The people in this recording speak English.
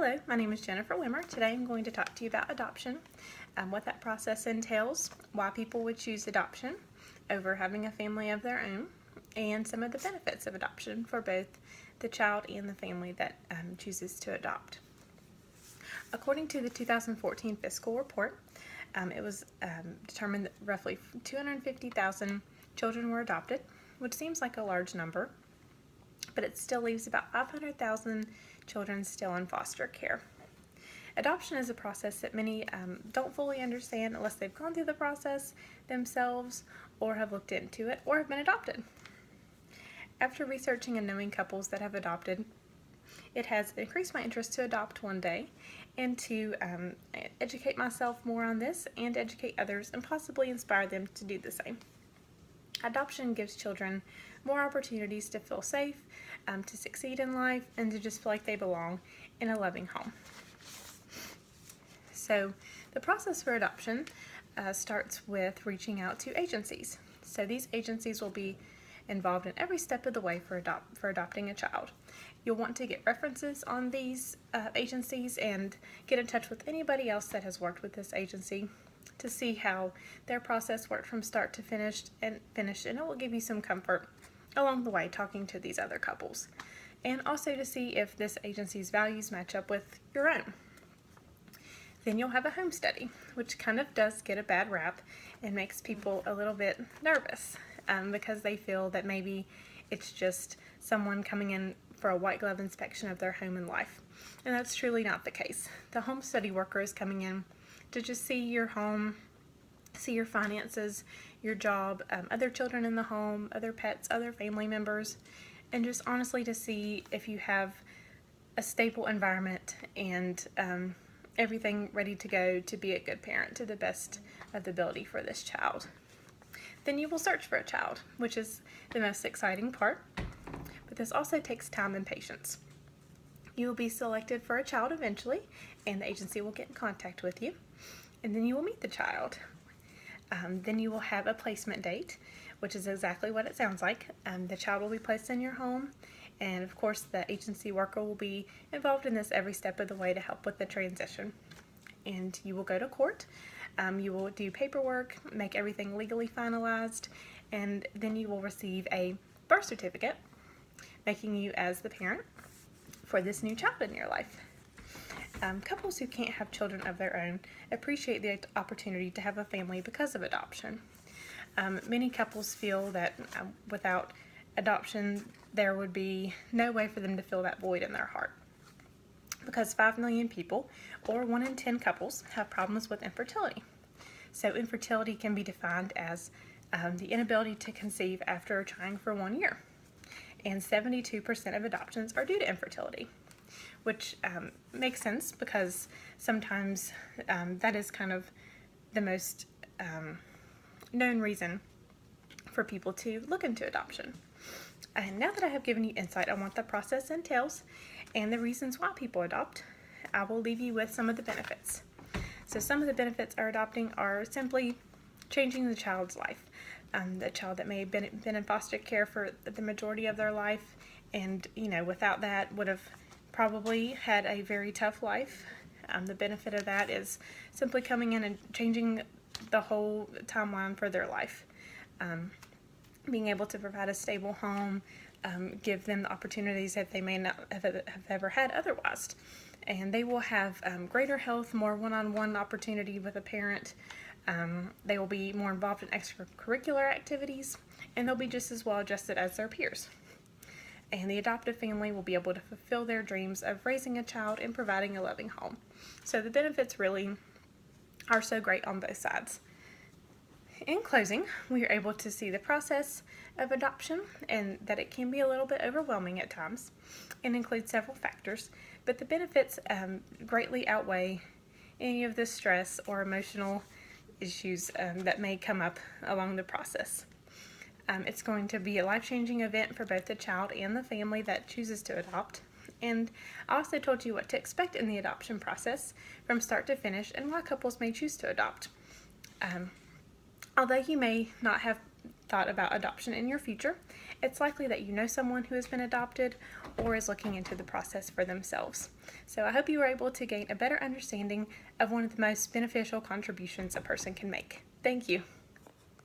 Hello, my name is Jennifer Wimmer. Today I'm going to talk to you about adoption, what that process entails, why people would choose adoption over having a family of their own, and some of the benefits of adoption for both the child and the family that chooses to adopt. According to the 2014 fiscal report, it was determined that roughly 250,000 children were adopted, which seems like a large number, but it still leaves about 500,000 children still in foster care. Adoption is a process that many don't fully understand unless they've gone through the process themselves or have looked into it or have been adopted. After researching and knowing couples that have adopted, it has increased my interest to adopt one day and to educate myself more on this and educate others and possibly inspire them to do the same. Adoption gives children more opportunities to feel safe, to succeed in life, and to just feel like they belong in a loving home. So the process for adoption starts with reaching out to agencies. So these agencies will be involved in every step of the way for adopting a child. You'll want to get references on these agencies and get in touch with anybody else that has worked with this agency to see how their process worked from start to finish, and it will give you some comfort along the way talking to these other couples, and also to see if this agency's values match up with your own. Then you'll have a home study, which kind of does get a bad rap and makes people a little bit nervous because they feel that maybe it's just someone coming in for a white glove inspection of their home and life, and that's truly not the case. The home study worker is coming in to just see your home, see your finances, your job, other children in the home, other pets, other family members, and just honestly to see if you have a stable environment and everything ready to go to be a good parent to the best of the ability for this child. Then you will search for a child, which is the most exciting part, but this also takes time and patience. You will be selected for a child eventually, and the agency will get in contact with you, and then you will meet the child. Then you will have a placement date, which is exactly what it sounds like. The child will be placed in your home, and of course the agency worker will be involved in this every step of the way to help with the transition. And you will go to court, you will do paperwork, make everything legally finalized, and then you will receive a birth certificate, making you as the parent for this new child in your life. Couples who can't have children of their own appreciate the opportunity to have a family because of adoption. Many couples feel that without adoption there would be no way for them to fill that void in their heart, because 5 million people, or 1 in 10 couples, have problems with infertility. So infertility can be defined as the inability to conceive after trying for 1 year, and 72% of adoptions are due to infertility, which makes sense because sometimes that is kind of the most known reason for people to look into adoption. And now that I have given you insight on what the process entails and the reasons why people adopt, I will leave you with some of the benefits. So some of the benefits of adopting are simply changing the child's life. The child that may have been in foster care for the majority of their life, and without that would have probably had a very tough life. The benefit of that is simply coming in and changing the whole timeline for their life. Being able to provide a stable home, give them the opportunities that they may not have ever had otherwise. And they will have greater health, more one-on-one opportunity with a parent. They will be more involved in extracurricular activities, and they'll be just as well adjusted as their peers. And the adoptive family will be able to fulfill their dreams of raising a child and providing a loving home. So the benefits really are so great on both sides. In closing, we are able to see the process of adoption and that it can be a little bit overwhelming at times and include several factors, but the benefits greatly outweigh any of the stress or emotional issues that may come up along the process. It's going to be a life-changing event for both the child and the family that chooses to adopt. And I also told you what to expect in the adoption process from start to finish and why couples may choose to adopt. Although you may not have thought about adoption in your future, it's likely that you know someone who has been adopted or is looking into the process for themselves. So I hope you were able to gain a better understanding of one of the most beneficial contributions a person can make. Thank you.